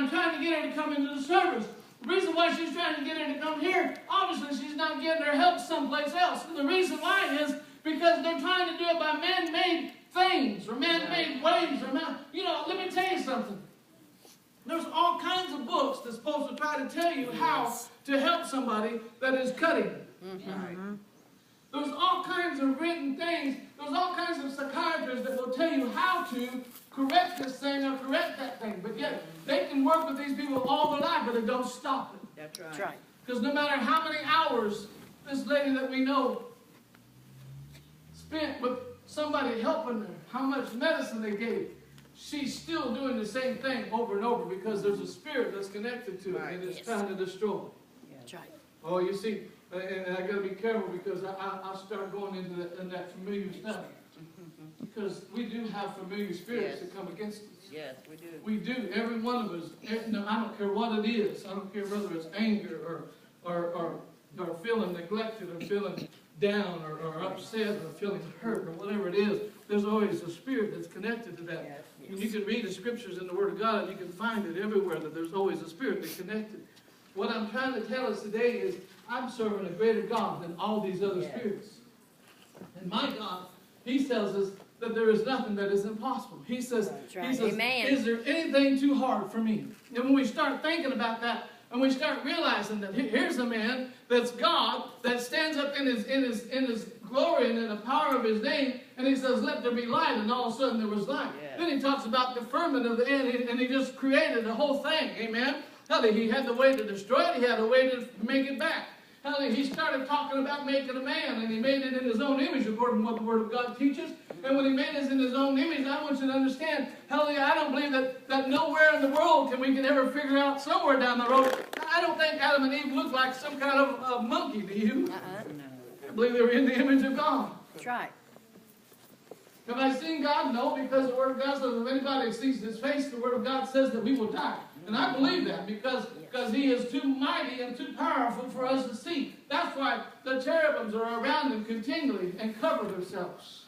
I'm trying to get her to come into the service. The reason why she's trying to get her to come here, obviously she's not getting her help someplace else. And the reason why is because they're trying to do it by man-made things or man-made ways. Let me tell you something. There's all kinds of books that's supposed to try to tell you how to help somebody that is cutting. Mm-hmm. There's all kinds of written things. There's all kinds of psychiatrists that will tell you how to correct this thing or correct that thing. But yet, they can work with these people all their life, but it don't stop it. That's right. Because no matter how many hours this lady that we know spent with somebody helping her, how much medicine they gave, she's still doing the same thing over and over because there's a spirit that's connected to it, and it's trying to destroy it. That's right. Oh, you see, and I got to be careful because I start going into that familiar stuff. Because we do have familiar spirits that come against us. Yes, we do. We do. Every one of us. No, I don't care what it is. I don't care whether it's anger or feeling neglected or feeling down or upset or feeling hurt or whatever it is. There's always a spirit that's connected to that. Yes, yes. And you can read the scriptures in the Word of God and you can find it everywhere that there's always a spirit that's connected. What I'm trying to tell us today is I'm serving a greater God than all these other spirits. And my God, He tells us that there is nothing that is impossible. He says, Amen. Is there anything too hard for me? And when we start thinking about that, and we start realizing that here's a man that's God, that stands up in his glory and in the power of His name, and He says, let there be light, and all of a sudden there was light. Yeah. Then He talks about the firmament of the end, and He just created the whole thing. Amen? He had the way to destroy it. He had a way to make it back. He started talking about making a man, and He made it in His own image, according to what the Word of God teaches. And when He made us in His own image, I want you to understand, I don't believe that nowhere in the world we can ever figure out somewhere down the road. I don't think Adam and Eve looked like some kind of monkey, do you? No. I believe they were in the image of God. That's right. Have I seen God? No, because the Word of God says if anybody sees His face, the Word of God says that we will die. And I believe that because He is too mighty and too powerful for us to see. That's why the cherubims are around Him continually and cover themselves.